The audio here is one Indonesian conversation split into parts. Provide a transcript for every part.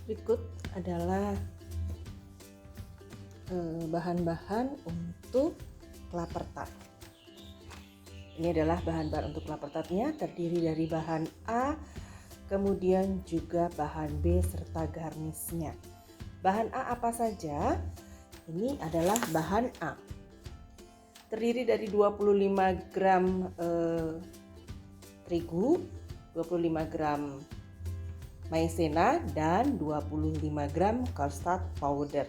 Berikut adalah bahan-bahan untuk klaper tart. Ini adalah bahan-bahan untuk klaper tartnya, terdiri dari bahan A, kemudian juga bahan B serta garnisnya. Bahan A apa saja? Ini adalah bahan A. Terdiri dari 25 gram terigu, 25 gram maizena, dan 25 gram custard powder.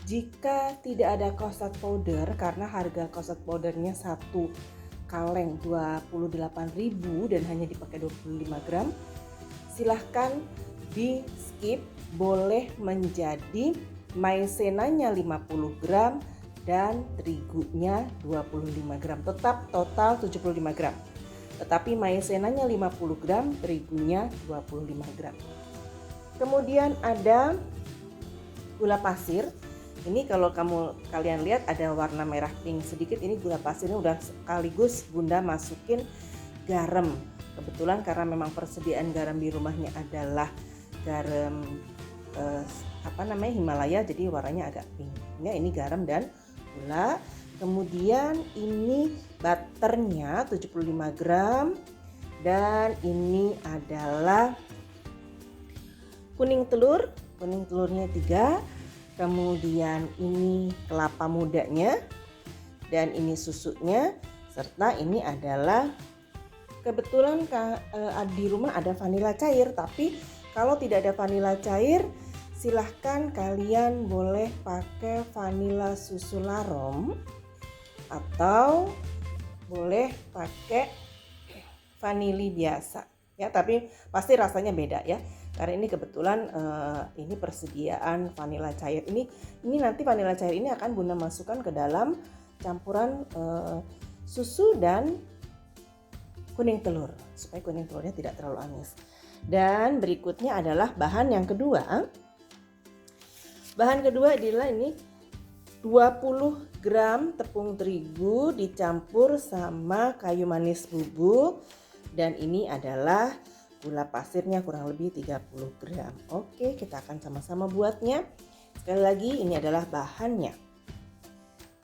Jika tidak ada custard powder, karena harga custard powdernya 1 kaleng 28.000 dan hanya dipakai 25 gram, silahkan di skip, boleh menjadi maizenanya 50 gram dan terigunya 25 gram, tetap total 75 gram. Tetapi maizenanya 50 gram, terigunya 25 gram. Kemudian ada gula pasir. Ini kalau kalian lihat ada warna merah pink sedikit, ini gula pasirnya udah sekaligus Bunda masukin garam. Kebetulan karena memang persediaan garam di rumahnya adalah garam Himalaya, jadi warnanya agak pink. Ini garam dan gula. Kemudian ini butternya 75 gram dan ini adalah kuning telurnya 3. Kemudian ini kelapa mudanya dan ini susunya, serta ini adalah kebetulan di rumah ada vanila cair, tapi kalau tidak ada vanila cair silahkan kalian boleh pakai vanila susu larom atau boleh pakai vanili biasa ya, tapi pasti rasanya beda ya, karena ini kebetulan ini persediaan vanila cair. Ini nanti vanila cair ini akan Bunda masukkan ke dalam campuran susu dan kuning telur supaya kuning telurnya tidak terlalu amis. Dan berikutnya adalah bahan yang kedua. Bahan kedua adalah ini 20 gram tepung terigu dicampur sama kayu manis bubuk, dan ini adalah gula pasirnya kurang lebih 30 gram. Oke, kita akan sama-sama buatnya. Sekali lagi, ini adalah bahannya.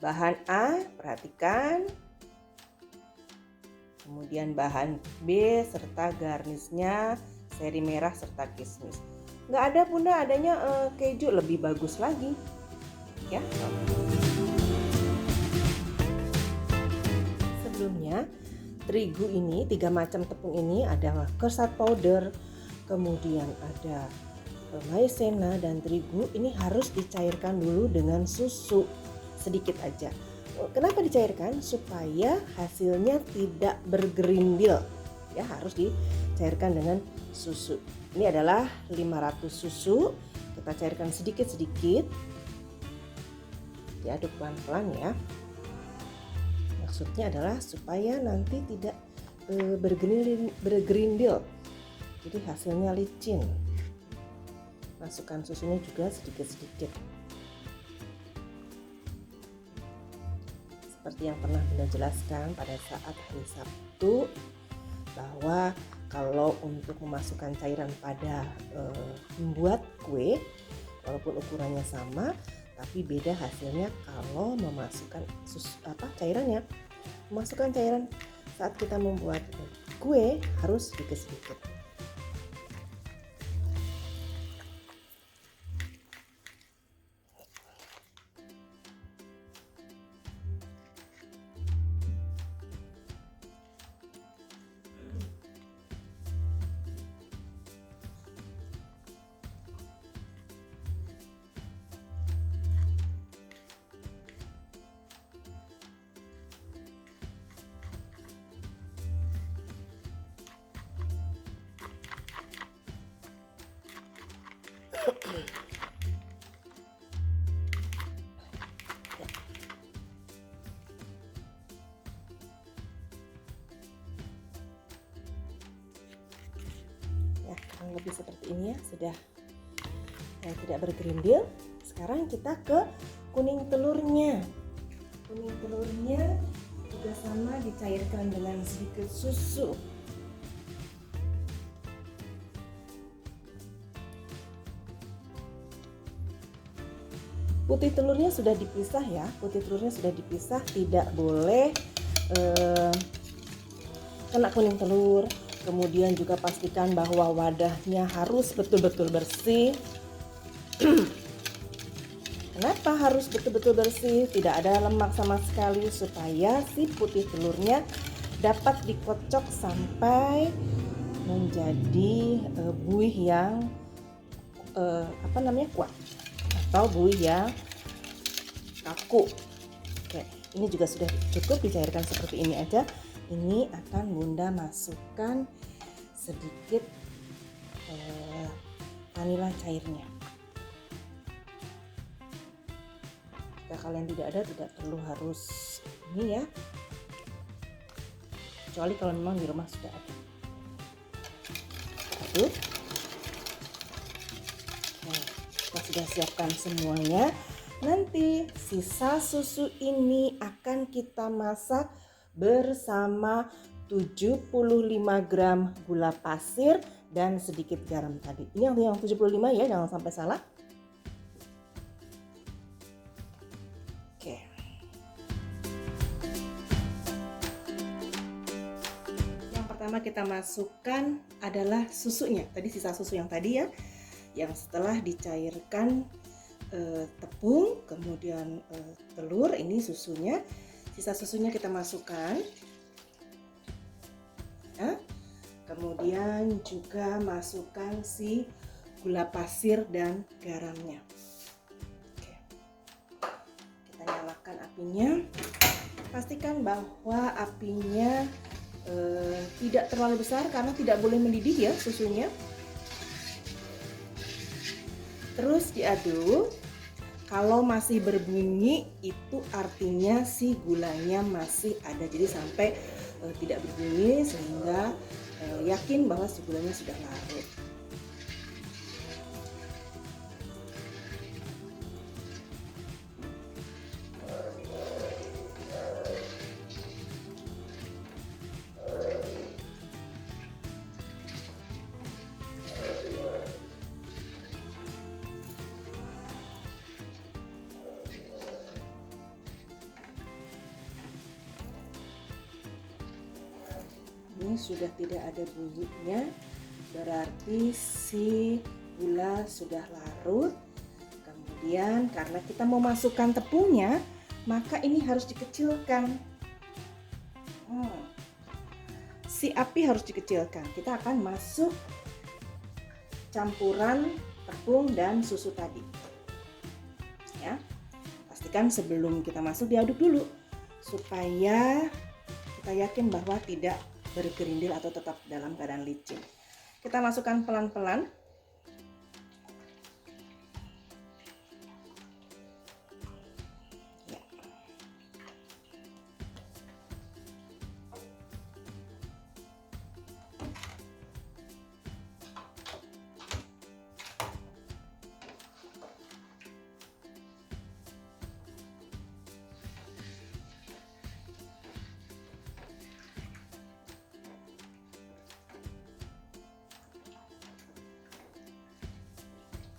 Bahan A, perhatikan. Kemudian bahan B serta garnisnya seri merah serta kismis. Nggak ada Bunda, adanya keju, lebih bagus lagi. Ya. Sebelumnya, terigu ini 3 macam tepung ini ada custard powder, kemudian ada maizena dan terigu. Ini harus dicairkan dulu dengan susu sedikit aja. Kenapa dicairkan? Supaya hasilnya tidak bergerindil. Ya, harus dicairkan dengan susu. Ini adalah 500 susu. Kita cairkan sedikit-sedikit. Diaduk pelan-pelan ya. Maksudnya adalah supaya nanti tidak bergerindil, jadi hasilnya licin. Masukkan susunya juga sedikit-sedikit, seperti yang pernah Bunda jelaskan pada saat hari Sabtu, bahwa kalau untuk memasukkan cairan pada membuat kue, walaupun ukurannya sama tapi beda hasilnya kalau memasukkan cairannya. Memasukkan cairan saat kita membuat kue harus sedikit-sedikit. Ya, kurang lebih seperti ini ya, sudah tidak bergerindil. Sekarang kita ke kuning telurnya. Kuning telurnya juga sama, dicairkan dengan sedikit susu. putih telurnya sudah dipisah ya, putih telurnya sudah dipisah, tidak boleh kena kuning telur. Kemudian juga pastikan bahwa wadahnya harus betul-betul bersih. Kenapa harus betul-betul bersih? Tidak ada lemak sama sekali, supaya si putih telurnya dapat dikocok sampai menjadi buih yang kuat, atau buih yang kaku. Oke, ini juga sudah cukup dicairkan seperti ini aja. Ini akan Bunda masukkan sedikit vanila cairnya. Jika kalian tidak ada, tidak perlu harus ini ya, kecuali kalau memang di rumah sudah ada. Aduk. Nah, kita sudah siapkan semuanya. Nanti sisa susu ini akan kita masak bersama 75 gram gula pasir dan sedikit garam tadi. Ini yang 75 ya, jangan sampai salah. Oke. Yang pertama kita masukkan adalah susunya. Tadi sisa susu yang tadi ya, yang setelah dicairkan tepung, kemudian telur, ini susunya. Sisa susunya kita masukkan. Ya. Kemudian juga masukkan si gula pasir dan garamnya. Oke. Kita nyalakan apinya. Pastikan bahwa apinya tidak terlalu besar karena tidak boleh mendidih ya susunya. Terus diaduk. Kalau masih berbunyi itu artinya si gulanya masih ada. Jadi sampai tidak berbunyi sehingga yakin bahwa si gulanya sudah larut. Ini sudah tidak ada bunyinya, berarti si gula sudah larut. Kemudian karena kita mau masukkan tepungnya, maka ini harus dikecilkan. Si api harus dikecilkan. Kita akan masuk campuran tepung dan susu tadi. Ya, pastikan sebelum kita masuk diaduk dulu supaya kita yakin bahwa tidak bergerindil atau tetap dalam keadaan licin. Kita masukkan pelan-pelan. Ya.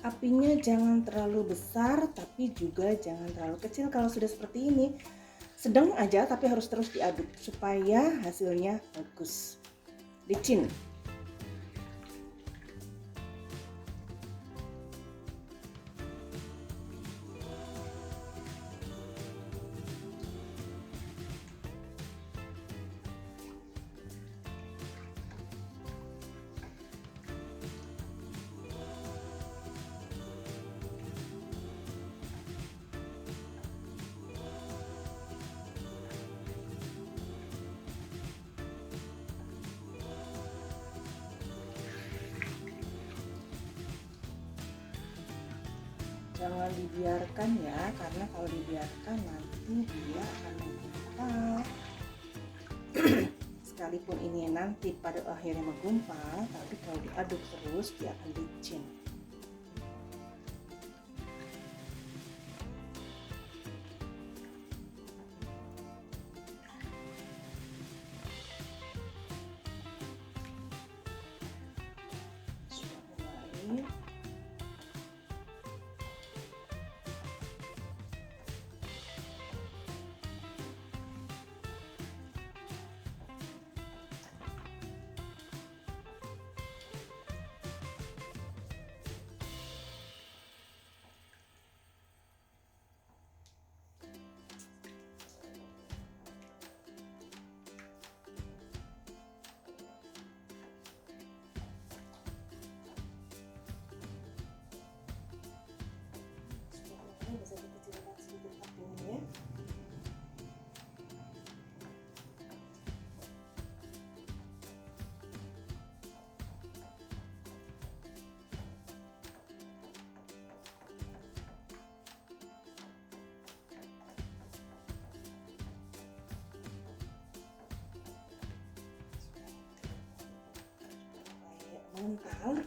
Apinya jangan terlalu besar tapi juga jangan terlalu kecil. Kalau sudah seperti ini sedang aja, tapi harus terus diaduk supaya hasilnya bagus, licin. Jangan dibiarkan ya, karena kalau dibiarkan nanti dia akan menggumpal. Sekalipun ini nanti pada akhirnya menggumpal, tapi kalau diaduk terus dia akan licin. Sudah mulai. mengental.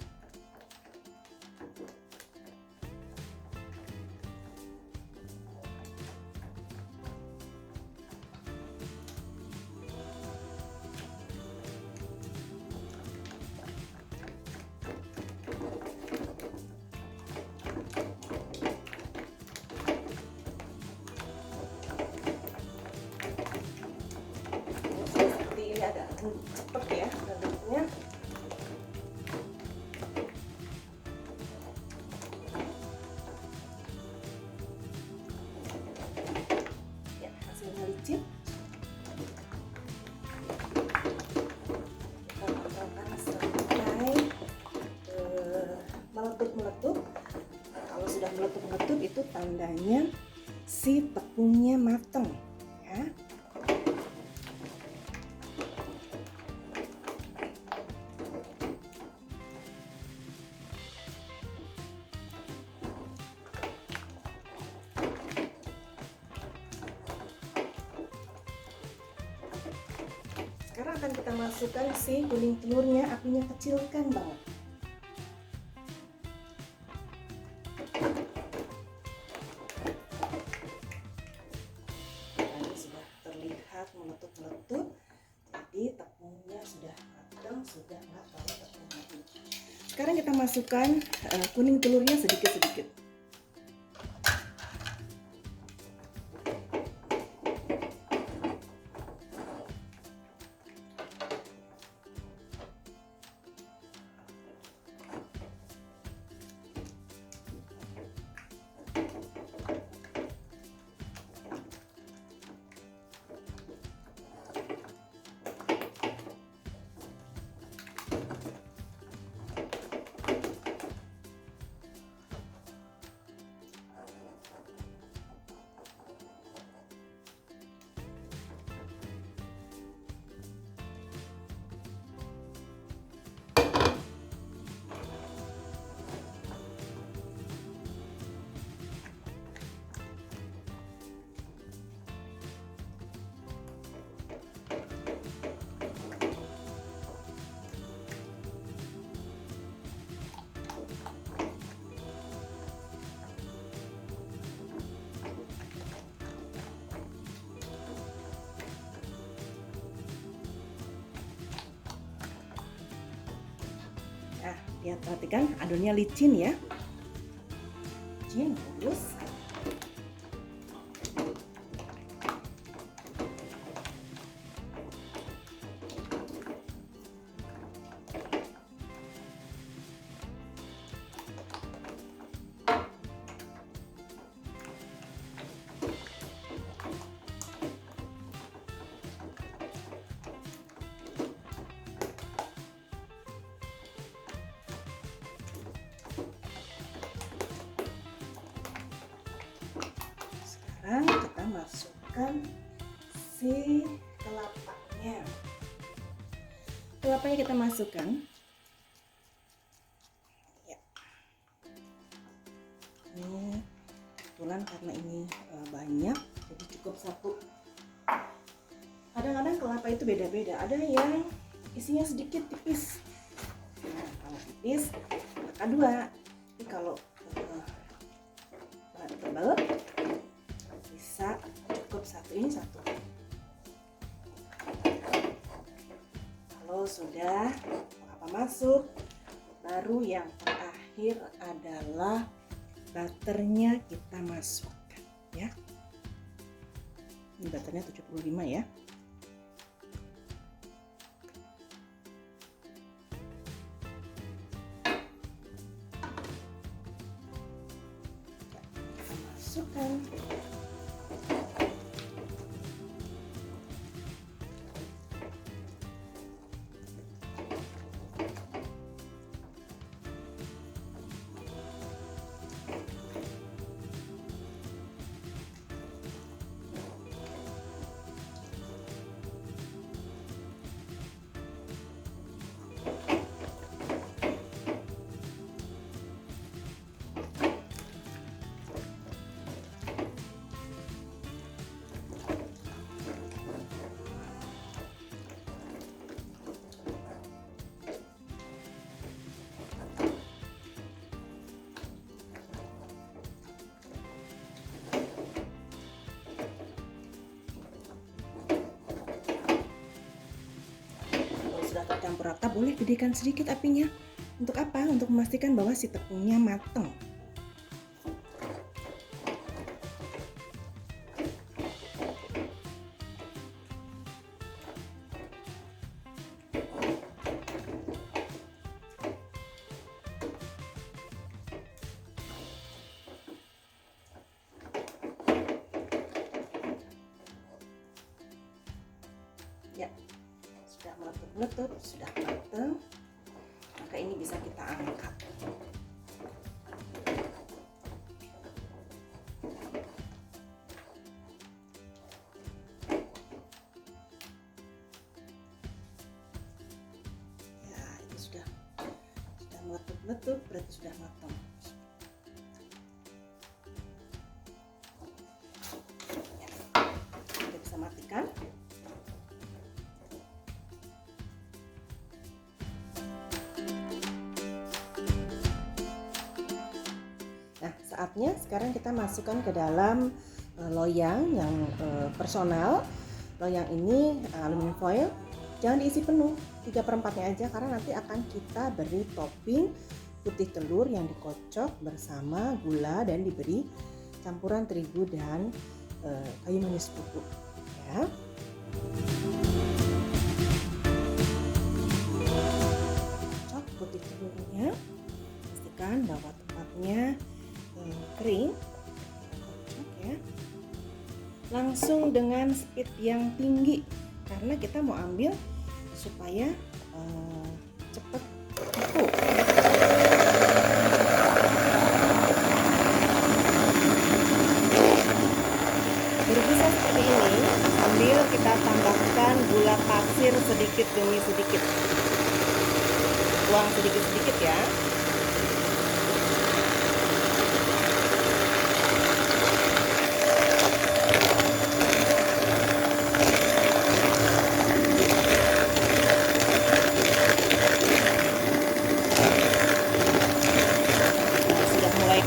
Seperti ini agak cepet ya bentuknya. Ya, hasilnya licin. Kita pantulkan sampai meletup-meletup. Kalau sudah meletup-meletup itu tandanya si tepungnya mateng ya. Sekarang akan kita masukkan si kuning telurnya, apinya kecilkan banget. Ini sudah terlihat meletup-meletup, jadi tepungnya sudah matang, sudah nggak terlalu tepung lagi. Sekarang kita masukkan kuning telurnya sedikit-sedikit. Nah, lihat, perhatikan adonnya licin ya. Licin, mulus. Sekarang kita masukkan si kelapanya. Kelapanya kita masukkan. Ya. Ini kebetulan karena ini banyak, jadi cukup satu. Kadang-kadang kelapa itu beda-beda. Ada yang isinya sedikit tipis. Nah, kalau tipis maka 2. Tapi kalau tebal bisa cukup satu, ini satu. Kalau sudah apa masuk, baru yang terakhir adalah butternya kita masukkan ya. Ini butternya 75 ya. Kita masukkan. Campur rata, boleh gedekan sedikit apinya. Untuk apa? Untuk memastikan bahwa si tepungnya mateng. Ya, sudah meletup-meletup, sudah matang, maka ini bisa kita angkat. Ya, itu sudah meletup-meletup, berarti sudah matang. Ya, kita bisa matikan. Nah, saatnya sekarang kita masukkan ke dalam loyang yang personal. Loyang ini aluminium foil, jangan diisi penuh, 3/4-nya aja, karena nanti akan kita beri topping putih telur yang dikocok bersama gula dan diberi campuran terigu dan kayu manis bubuk. Ya. Kocok putih telurnya, pastikan bahwa tempatnya kering, ya. Langsung dengan speed yang tinggi karena kita mau ambil supaya cepat empuk. Berbisa seperti ini sambil kita tambahkan gula pasir sedikit demi sedikit. Tuang sedikit-sedikit ya.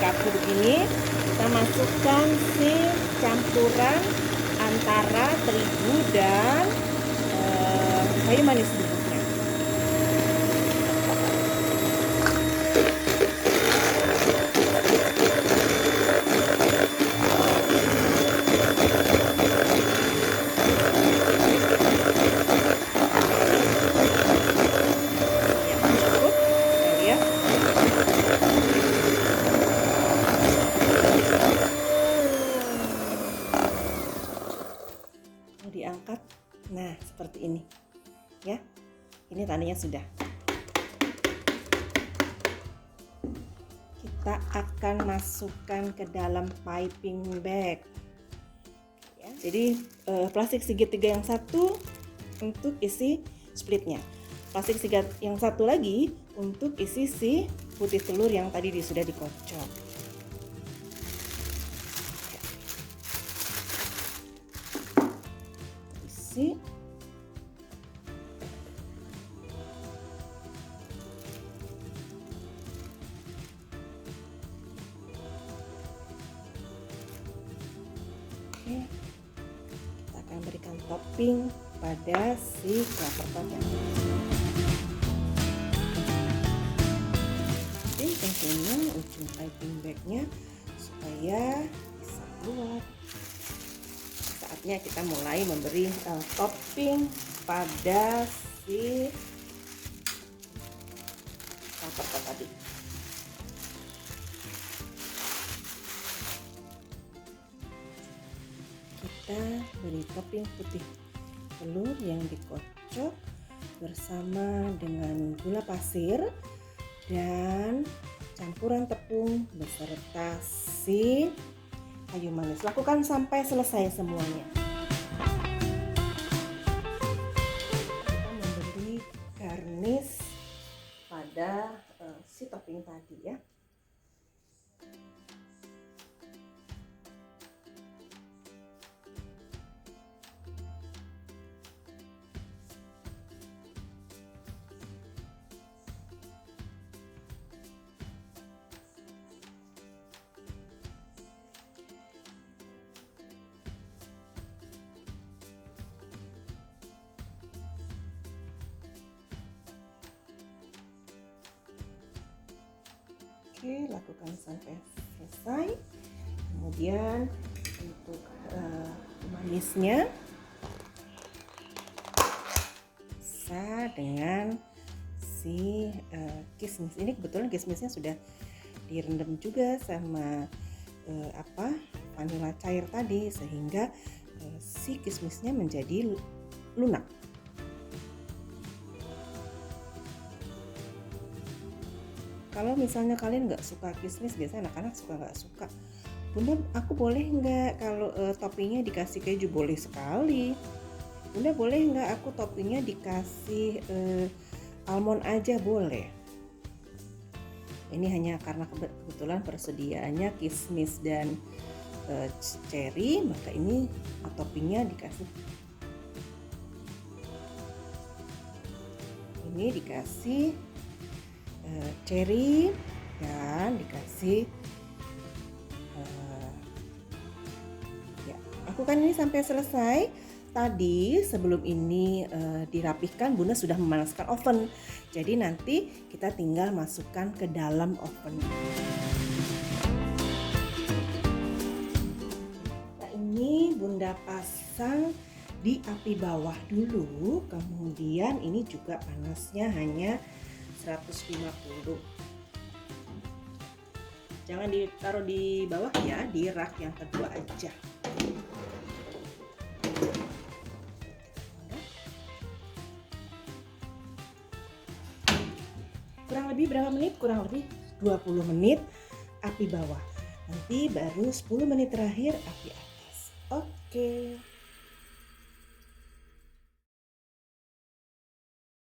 Kaku begini, kita masukkan si campuran antara terigu dan kayu manis bubuknya. Diangkat, nah seperti ini ya, ini tandanya sudah. Kita akan masukkan ke dalam piping bag ya. Jadi plastik segitiga yang satu untuk isi splitnya, plastik segitiga yang satu lagi untuk isi si putih telur yang tadi sudah dikocok. Isi. Oke, kita akan berikan topping pada si clapper pot yang ini. Tentunya ujung piping bagnya supaya bisa keluar. Saatnya kita mulai memberi topping pada si clapper pot tadi. Kita beri topping putih telur yang dikocok bersama dengan gula pasir dan campuran tepung beserta si kayu manis. Lakukan sampai selesai semuanya. Kita memberi garnish pada si topping tadi ya. Oke, lakukan sampai selesai. Kemudian untuk manisnya bisa dengan si kismis. Ini kebetulan kismisnya sudah direndam juga sama vanila cair tadi, sehingga si kismisnya menjadi lunak. Kalau misalnya kalian nggak suka kismis, biasanya anak-anak suka nggak suka. Bunda, aku boleh nggak kalau toppingnya dikasih keju? Boleh sekali. Bunda, boleh nggak aku toppingnya dikasih almond aja? Boleh. Ini hanya karena kebetulan persediaannya kismis dan cherry, maka ini toppingnya dikasih. Ini dikasih cherry dan dikasih ya, aku kan ini sampai selesai. Tadi sebelum ini dirapihkan, Bunda sudah memanaskan oven. Jadi nanti kita tinggal masukkan ke dalam oven. Nah, ini Bunda pasang di api bawah dulu, kemudian ini juga panasnya hanya 150. Jangan ditaruh di bawah ya, di rak yang kedua aja. Kurang lebih berapa menit? Kurang lebih 20 menit api bawah. Nanti baru 10 menit terakhir api atas. Oke.